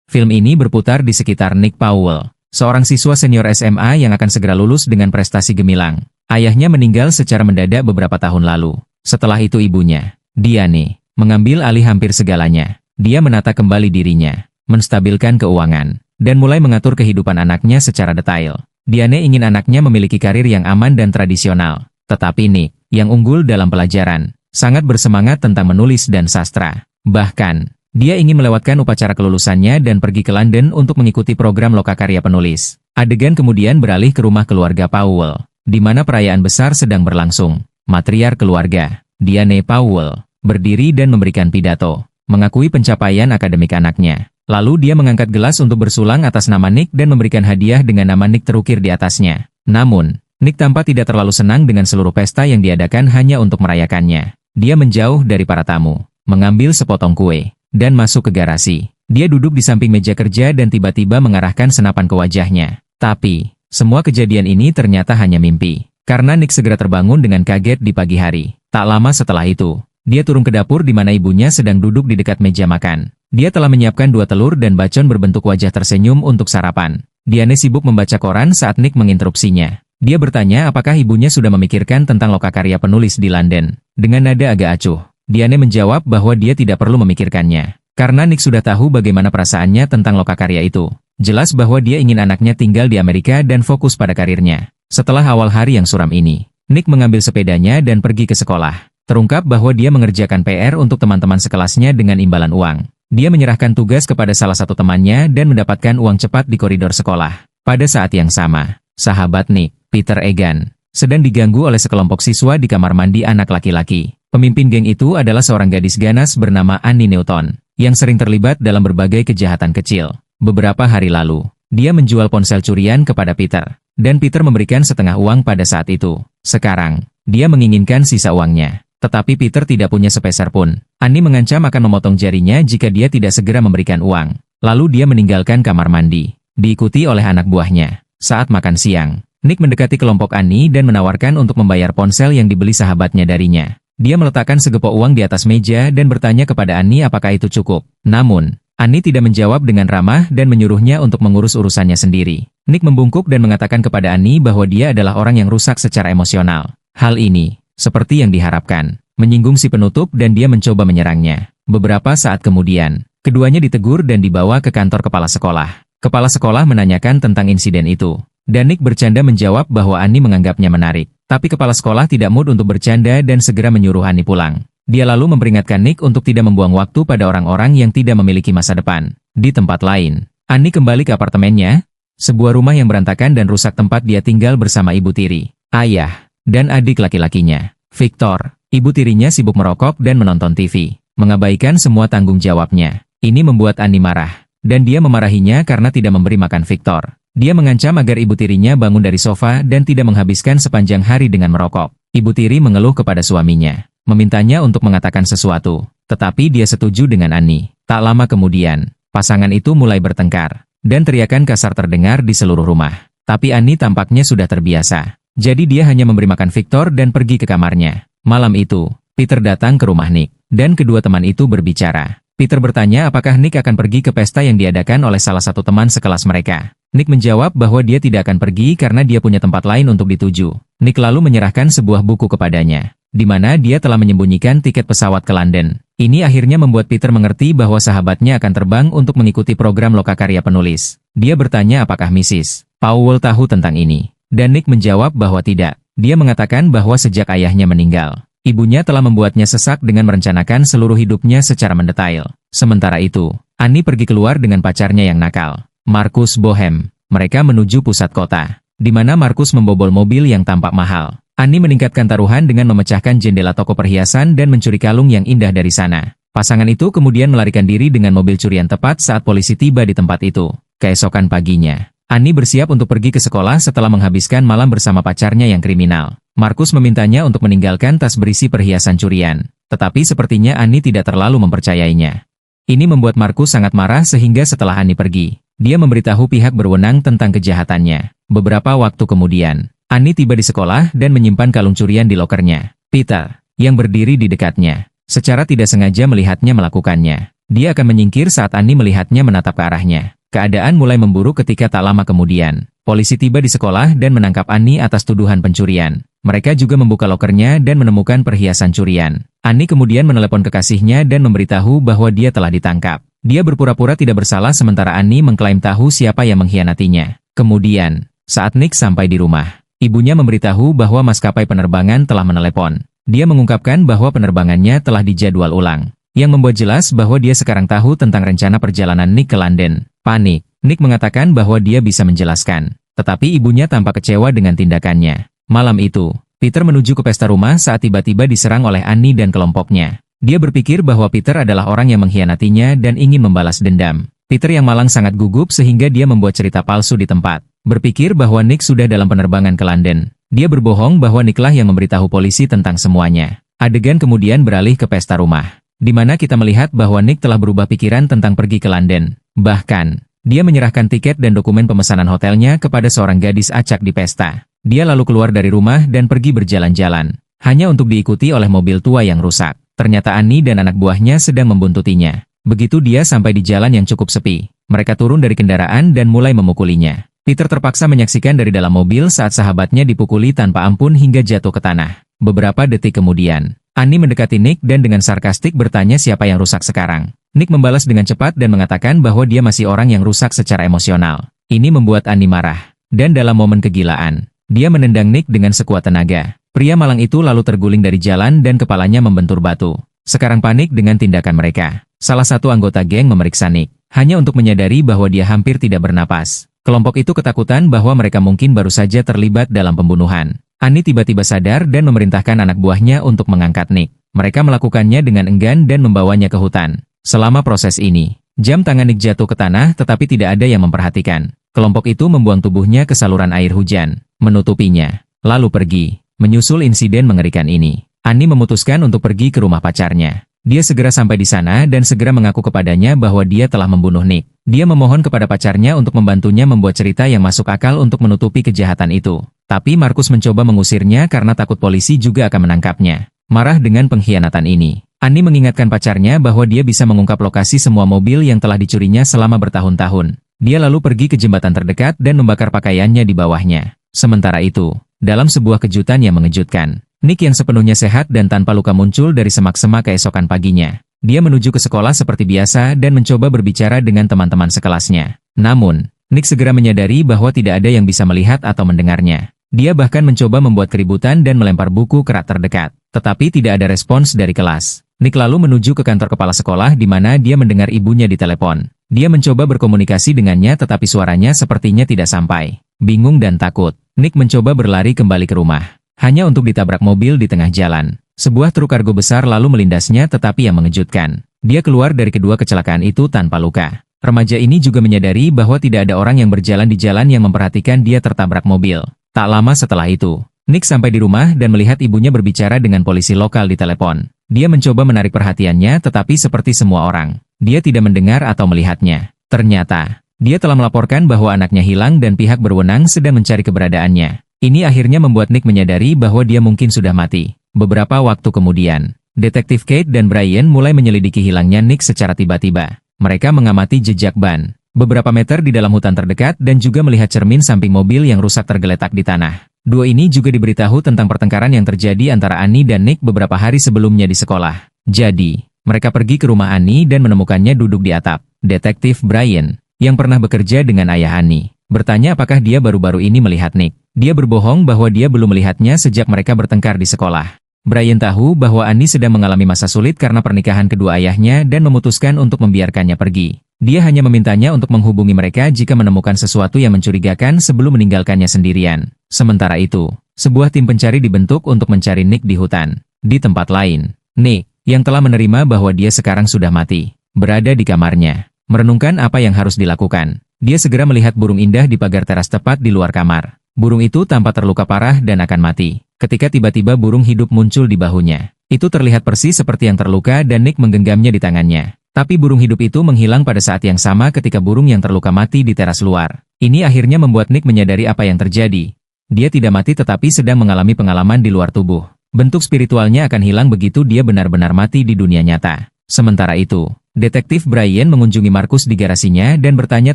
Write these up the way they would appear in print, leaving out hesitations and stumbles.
Film ini berputar di sekitar Nick Powell, seorang siswa senior SMA yang akan segera lulus dengan prestasi gemilang. Ayahnya meninggal secara mendadak beberapa tahun lalu. Setelah itu ibunya, Diane, mengambil alih hampir segalanya. Dia menata kembali dirinya, menstabilkan keuangan, dan mulai mengatur kehidupan anaknya secara detail. Diane ingin anaknya memiliki karir yang aman dan tradisional. Tetapi Nick, yang unggul dalam pelajaran, sangat bersemangat tentang menulis dan sastra. Bahkan, dia ingin melewatkan upacara kelulusannya dan pergi ke London untuk mengikuti program lokakarya penulis. Adegan kemudian beralih ke rumah keluarga Powell, di mana perayaan besar sedang berlangsung. Matriark keluarga, Diane Powell, berdiri dan memberikan pidato, mengakui pencapaian akademik anaknya. Lalu dia mengangkat gelas untuk bersulang atas nama Nick dan memberikan hadiah dengan nama Nick terukir di atasnya. Namun, Nick tampak tidak terlalu senang dengan seluruh pesta yang diadakan hanya untuk merayakannya. Dia menjauh dari para tamu, mengambil sepotong kue, dan masuk ke garasi. Dia duduk di samping meja kerja dan tiba-tiba mengarahkan senapan ke wajahnya. Tapi, semua kejadian ini ternyata hanya mimpi. Karena Nick segera terbangun dengan kaget di pagi hari. Tak lama setelah itu, dia turun ke dapur di mana ibunya sedang duduk di dekat meja makan. Dia telah menyiapkan 2 telur dan bacon berbentuk wajah tersenyum untuk sarapan. Diane sibuk membaca koran saat Nick menginterupsinya. Dia bertanya apakah ibunya sudah memikirkan tentang lokakarya penulis di London. Dengan nada agak acuh, Diane menjawab bahwa dia tidak perlu memikirkannya. Karena Nick sudah tahu bagaimana perasaannya tentang lokakarya itu. Jelas bahwa dia ingin anaknya tinggal di Amerika dan fokus pada karirnya. Setelah awal hari yang suram ini, Nick mengambil sepedanya dan pergi ke sekolah. Terungkap bahwa dia mengerjakan PR untuk teman-teman sekelasnya dengan imbalan uang. Dia menyerahkan tugas kepada salah satu temannya dan mendapatkan uang cepat di koridor sekolah. Pada saat yang sama, sahabat Nick, Peter Egan, sedang diganggu oleh sekelompok siswa di kamar mandi anak laki-laki. Pemimpin geng itu adalah seorang gadis ganas bernama Annie Newton, yang sering terlibat dalam berbagai kejahatan kecil. Beberapa hari lalu, dia menjual ponsel curian kepada Peter, dan Peter memberikan setengah uang pada saat itu. Sekarang, dia menginginkan sisa uangnya. Tetapi Peter tidak punya sepeser pun. Annie mengancam akan memotong jarinya jika dia tidak segera memberikan uang. Lalu dia meninggalkan kamar mandi, diikuti oleh anak buahnya. Saat makan siang, Nick mendekati kelompok Annie dan menawarkan untuk membayar ponsel yang dibeli sahabatnya darinya. Dia meletakkan segepok uang di atas meja dan bertanya kepada Annie apakah itu cukup. Namun, Annie tidak menjawab dengan ramah dan menyuruhnya untuk mengurus urusannya sendiri. Nick membungkuk dan mengatakan kepada Annie bahwa dia adalah orang yang rusak secara emosional. Hal ini, seperti yang diharapkan, menyinggung si penutup dan dia mencoba menyerangnya. Beberapa saat kemudian, keduanya ditegur dan dibawa ke kantor kepala sekolah. Kepala sekolah menanyakan tentang insiden itu. Dan Nick bercanda menjawab bahwa Annie menganggapnya menarik. Tapi kepala sekolah tidak mood untuk bercanda dan segera menyuruh Annie pulang. Dia lalu memperingatkan Nick untuk tidak membuang waktu pada orang-orang yang tidak memiliki masa depan. Di tempat lain, Annie kembali ke apartemennya, sebuah rumah yang berantakan dan rusak tempat dia tinggal bersama ibu tiri, ayah, dan adik laki-lakinya. Victor, ibu tirinya sibuk merokok dan menonton TV, mengabaikan semua tanggung jawabnya. Ini membuat Annie marah, dan dia memarahinya karena tidak memberi makan Victor. Dia mengancam agar ibu tirinya bangun dari sofa dan tidak menghabiskan sepanjang hari dengan merokok. Ibu tiri mengeluh kepada suaminya, memintanya untuk mengatakan sesuatu, tetapi dia setuju dengan Annie. Tak lama kemudian, pasangan itu mulai bertengkar, dan teriakan kasar terdengar di seluruh rumah. Tapi Annie tampaknya sudah terbiasa. Jadi dia hanya memberi makan Victor dan pergi ke kamarnya. Malam itu, Peter datang ke rumah Nick, dan kedua teman itu berbicara. Peter bertanya apakah Nick akan pergi ke pesta yang diadakan oleh salah satu teman sekelas mereka. Nick menjawab bahwa dia tidak akan pergi karena dia punya tempat lain untuk dituju. Nick lalu menyerahkan sebuah buku kepadanya, di mana dia telah menyembunyikan tiket pesawat ke London. Ini akhirnya membuat Peter mengerti bahwa sahabatnya akan terbang untuk mengikuti program lokakarya penulis. Dia bertanya apakah Mrs. Powell tahu tentang ini. Dan Nick menjawab bahwa tidak. Dia mengatakan bahwa sejak ayahnya meninggal, ibunya telah membuatnya sesak dengan merencanakan seluruh hidupnya secara mendetail. Sementara itu, Annie pergi keluar dengan pacarnya yang nakal, Marcus Bohem. Mereka menuju pusat kota, di mana Marcus membobol mobil yang tampak mahal. Annie meningkatkan taruhan dengan memecahkan jendela toko perhiasan dan mencuri kalung yang indah dari sana. Pasangan itu kemudian melarikan diri dengan mobil curian tepat saat polisi tiba di tempat itu. Keesokan paginya, Annie bersiap untuk pergi ke sekolah setelah menghabiskan malam bersama pacarnya yang kriminal. Marcus memintanya untuk meninggalkan tas berisi perhiasan curian, tetapi sepertinya Annie tidak terlalu mempercayainya. Ini membuat Marcus sangat marah sehingga setelah Annie pergi, dia memberitahu pihak berwenang tentang kejahatannya. Beberapa waktu kemudian, Annie tiba di sekolah dan menyimpan kalung curian di lokernya. Peter, yang berdiri di dekatnya, secara tidak sengaja melihatnya melakukannya. Dia akan menyingkir saat Annie melihatnya menatap ke arahnya. Keadaan mulai memburuk ketika tak lama kemudian, polisi tiba di sekolah dan menangkap Annie atas tuduhan pencurian. Mereka juga membuka lokernya dan menemukan perhiasan curian. Annie kemudian menelepon kekasihnya dan memberitahu bahwa dia telah ditangkap. Dia berpura-pura tidak bersalah sementara Annie mengklaim tahu siapa yang mengkhianatinya. Kemudian, saat Nick sampai di rumah, ibunya memberitahu bahwa maskapai penerbangan telah menelepon. Dia mengungkapkan bahwa penerbangannya telah dijadwal ulang, yang membuat jelas bahwa dia sekarang tahu tentang rencana perjalanan Nick ke London. Panik, Nick mengatakan bahwa dia bisa menjelaskan, tetapi ibunya tampak kecewa dengan tindakannya. Malam itu, Peter menuju ke pesta rumah saat tiba-tiba diserang oleh Annie dan kelompoknya. Dia berpikir bahwa Peter adalah orang yang mengkhianatinya dan ingin membalas dendam. Peter yang malang sangat gugup sehingga dia membuat cerita palsu di tempat. Berpikir bahwa Nick sudah dalam penerbangan ke London. Dia berbohong bahwa Nicklah yang memberitahu polisi tentang semuanya. Adegan kemudian beralih ke pesta rumah, di mana kita melihat bahwa Nick telah berubah pikiran tentang pergi ke London. Bahkan, dia menyerahkan tiket dan dokumen pemesanan hotelnya kepada seorang gadis acak di pesta. Dia lalu keluar dari rumah dan pergi berjalan-jalan, hanya untuk diikuti oleh mobil tua yang rusak. Ternyata Annie dan anak buahnya sedang membuntutinya. Begitu dia sampai di jalan yang cukup sepi, mereka turun dari kendaraan dan mulai memukulinya. Peter terpaksa menyaksikan dari dalam mobil saat sahabatnya dipukuli tanpa ampun hingga jatuh ke tanah. Beberapa detik kemudian, Annie mendekati Nick dan dengan sarkastik bertanya siapa yang rusak sekarang. Nick membalas dengan cepat dan mengatakan bahwa dia masih orang yang rusak secara emosional. Ini membuat Annie marah. Dan dalam momen kegilaan, dia menendang Nick dengan sekuat tenaga. Pria malang itu lalu terguling dari jalan dan kepalanya membentur batu. Sekarang panik dengan tindakan mereka. Salah satu anggota geng memeriksa Nick, hanya untuk menyadari bahwa dia hampir tidak bernapas. Kelompok itu ketakutan bahwa mereka mungkin baru saja terlibat dalam pembunuhan. Annie tiba-tiba sadar dan memerintahkan anak buahnya untuk mengangkat Nick. Mereka melakukannya dengan enggan dan membawanya ke hutan. Selama proses ini, jam tangan Nick jatuh ke tanah tetapi tidak ada yang memperhatikan. Kelompok itu membuang tubuhnya ke saluran air hujan, menutupinya, lalu pergi. Menyusul insiden mengerikan ini, Annie memutuskan untuk pergi ke rumah pacarnya. Dia segera sampai di sana dan segera mengaku kepadanya bahwa dia telah membunuh Nick. Dia memohon kepada pacarnya untuk membantunya membuat cerita yang masuk akal untuk menutupi kejahatan itu. Tapi Markus mencoba mengusirnya karena takut polisi juga akan menangkapnya. Marah dengan pengkhianatan ini, Annie mengingatkan pacarnya bahwa dia bisa mengungkap lokasi semua mobil yang telah dicurinya selama bertahun-tahun. Dia lalu pergi ke jembatan terdekat dan membakar pakaiannya di bawahnya. Sementara itu, dalam sebuah kejutan yang mengejutkan, Nick yang sepenuhnya sehat dan tanpa luka muncul dari semak-semak keesokan paginya. Dia menuju ke sekolah seperti biasa dan mencoba berbicara dengan teman-teman sekelasnya. Namun, Nick segera menyadari bahwa tidak ada yang bisa melihat atau mendengarnya. Dia bahkan mencoba membuat keributan dan melempar buku ke rak terdekat. Tetapi tidak ada respons dari kelas. Nick lalu menuju ke kantor kepala sekolah di mana dia mendengar ibunya ditelepon. Dia mencoba berkomunikasi dengannya tetapi suaranya sepertinya tidak sampai. Bingung dan takut, Nick mencoba berlari kembali ke rumah. Hanya untuk ditabrak mobil di tengah jalan. Sebuah truk kargo besar lalu melindasnya tetapi yang mengejutkan, dia keluar dari kedua kecelakaan itu tanpa luka. Remaja ini juga menyadari bahwa tidak ada orang yang berjalan di jalan yang memperhatikan dia tertabrak mobil. Tak lama setelah itu, Nick sampai di rumah dan melihat ibunya berbicara dengan polisi lokal di telepon. Dia mencoba menarik perhatiannya tetapi seperti semua orang, dia tidak mendengar atau melihatnya. Ternyata, dia telah melaporkan bahwa anaknya hilang dan pihak berwenang sedang mencari keberadaannya. Ini akhirnya membuat Nick menyadari bahwa dia mungkin sudah mati. Beberapa waktu kemudian, Detektif Kate dan Brian mulai menyelidiki hilangnya Nick secara tiba-tiba. Mereka mengamati jejak ban beberapa meter di dalam hutan terdekat dan juga melihat cermin samping mobil yang rusak tergeletak di tanah. Dua ini juga diberitahu tentang pertengkaran yang terjadi antara Annie dan Nick beberapa hari sebelumnya di sekolah. Jadi, mereka pergi ke rumah Annie dan menemukannya duduk di atap. Detektif Brian, yang pernah bekerja dengan ayah Annie, bertanya apakah dia baru-baru ini melihat Nick. Dia berbohong bahwa dia belum melihatnya sejak mereka bertengkar di sekolah. Brian tahu bahwa Annie sedang mengalami masa sulit karena pernikahan kedua ayahnya dan memutuskan untuk membiarkannya pergi. Dia hanya memintanya untuk menghubungi mereka jika menemukan sesuatu yang mencurigakan sebelum meninggalkannya sendirian. Sementara itu, sebuah tim pencari dibentuk untuk mencari Nick di hutan. Di tempat lain, Nick, yang telah menerima bahwa dia sekarang sudah mati, berada di kamarnya, merenungkan apa yang harus dilakukan. Dia segera melihat burung indah di pagar teras tepat di luar kamar. Burung itu tampak terluka parah dan akan mati. Ketika tiba-tiba burung hidup muncul di bahunya. Itu terlihat persis seperti yang terluka dan Nick menggenggamnya di tangannya. Tapi burung hidup itu menghilang pada saat yang sama ketika burung yang terluka mati di teras luar. Ini akhirnya membuat Nick menyadari apa yang terjadi. Dia tidak mati tetapi sedang mengalami pengalaman di luar tubuh. Bentuk spiritualnya akan hilang begitu dia benar-benar mati di dunia nyata. Sementara itu, Detektif Brian mengunjungi Markus di garasinya dan bertanya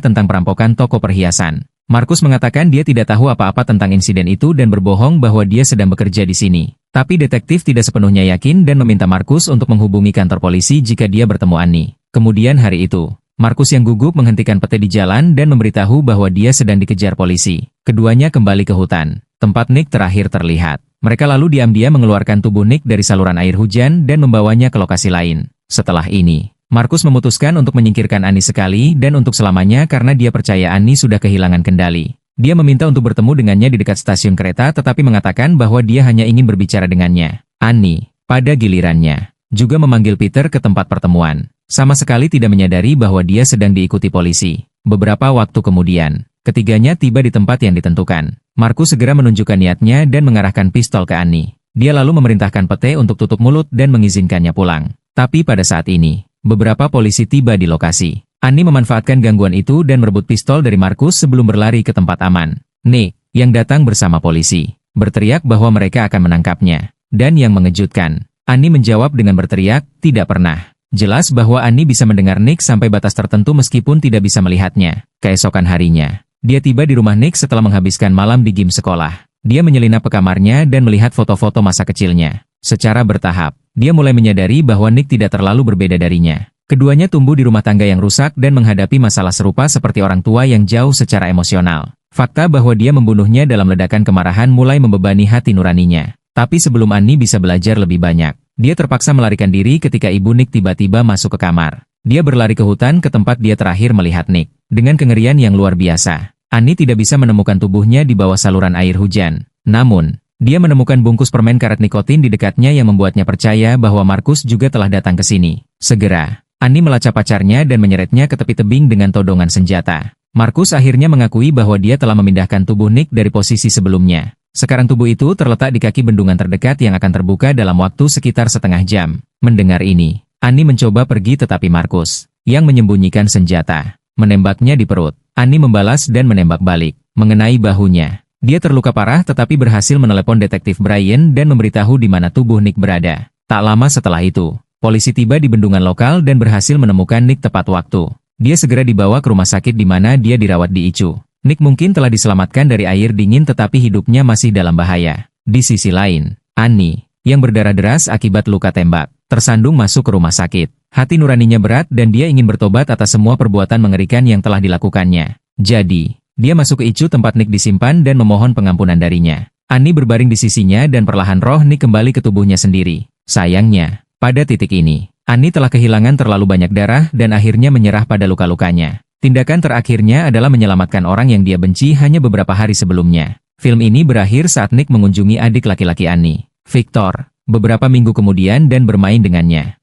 tentang perampokan toko perhiasan. Markus mengatakan dia tidak tahu apa-apa tentang insiden itu dan berbohong bahwa dia sedang bekerja di sini. Tapi detektif tidak sepenuhnya yakin dan meminta Markus untuk menghubungi kantor polisi jika dia bertemu Annie. Kemudian hari itu, Markus yang gugup menghentikan pete di jalan dan memberitahu bahwa dia sedang dikejar polisi. Keduanya kembali ke hutan, tempat Nick terakhir terlihat. Mereka lalu diam-diam mengeluarkan tubuh Nick dari saluran air hujan dan membawanya ke lokasi lain. Setelah ini, Markus memutuskan untuk menyingkirkan Annie sekali dan untuk selamanya karena dia percaya Annie sudah kehilangan kendali. Dia meminta untuk bertemu dengannya di dekat stasiun kereta tetapi mengatakan bahwa dia hanya ingin berbicara dengannya. Annie, pada gilirannya, juga memanggil Peter ke tempat pertemuan. Sama sekali tidak menyadari bahwa dia sedang diikuti polisi. Beberapa waktu kemudian, ketiganya tiba di tempat yang ditentukan. Markus segera menunjukkan niatnya dan mengarahkan pistol ke Annie. Dia lalu memerintahkan pete untuk tutup mulut dan mengizinkannya pulang. Tapi pada saat ini, beberapa polisi tiba di lokasi. Annie memanfaatkan gangguan itu dan merebut pistol dari Markus sebelum berlari ke tempat aman. Nick, yang datang bersama polisi, berteriak bahwa mereka akan menangkapnya. Dan yang mengejutkan, Annie menjawab dengan berteriak, tidak pernah. Jelas bahwa Annie bisa mendengar Nick sampai batas tertentu meskipun tidak bisa melihatnya. Keesokan harinya, dia tiba di rumah Nick setelah menghabiskan malam di gym sekolah. Dia menyelinap ke kamarnya dan melihat foto-foto masa kecilnya. Secara bertahap, dia mulai menyadari bahwa Nick tidak terlalu berbeda darinya. Keduanya tumbuh di rumah tangga yang rusak dan menghadapi masalah serupa seperti orang tua yang jauh secara emosional. Fakta bahwa dia membunuhnya dalam ledakan kemarahan mulai membebani hati nuraninya. Tapi sebelum Annie bisa belajar lebih banyak, dia terpaksa melarikan diri ketika ibu Nick tiba-tiba masuk ke kamar. Dia berlari ke hutan ke tempat dia terakhir melihat Nick. Dengan kengerian yang luar biasa, Annie tidak bisa menemukan tubuhnya di bawah saluran air hujan. Namun, dia menemukan bungkus permen karet nikotin di dekatnya yang membuatnya percaya bahwa Markus juga telah datang ke sini. Segera, Annie melacak pacarnya dan menyeretnya ke tepi tebing dengan todongan senjata. Markus akhirnya mengakui bahwa dia telah memindahkan tubuh Nick dari posisi sebelumnya. Sekarang tubuh itu terletak di kaki bendungan terdekat yang akan terbuka dalam waktu sekitar setengah jam. Mendengar ini, Annie mencoba pergi tetapi Markus, yang menyembunyikan senjata, menembaknya di perut. Annie membalas dan menembak balik, mengenai bahunya. Dia terluka parah tetapi berhasil menelepon detektif Brian dan memberitahu di mana tubuh Nick berada. Tak lama setelah itu, polisi tiba di bendungan lokal dan berhasil menemukan Nick tepat waktu. Dia segera dibawa ke rumah sakit di mana dia dirawat di ICU. Nick mungkin telah diselamatkan dari air dingin tetapi hidupnya masih dalam bahaya. Di sisi lain, Annie, yang berdarah deras akibat luka tembak, tersandung masuk ke rumah sakit. Hati nuraninya berat dan dia ingin bertobat atas semua perbuatan mengerikan yang telah dilakukannya. Jadi, dia masuk ke ICU tempat Nick disimpan dan memohon pengampunan darinya. Annie berbaring di sisinya dan perlahan roh Nick kembali ke tubuhnya sendiri. Sayangnya, pada titik ini, Annie telah kehilangan terlalu banyak darah dan akhirnya menyerah pada luka-lukanya. Tindakan terakhirnya adalah menyelamatkan orang yang dia benci hanya beberapa hari sebelumnya. Film ini berakhir saat Nick mengunjungi adik laki-laki Annie, Victor, beberapa minggu kemudian dan bermain dengannya.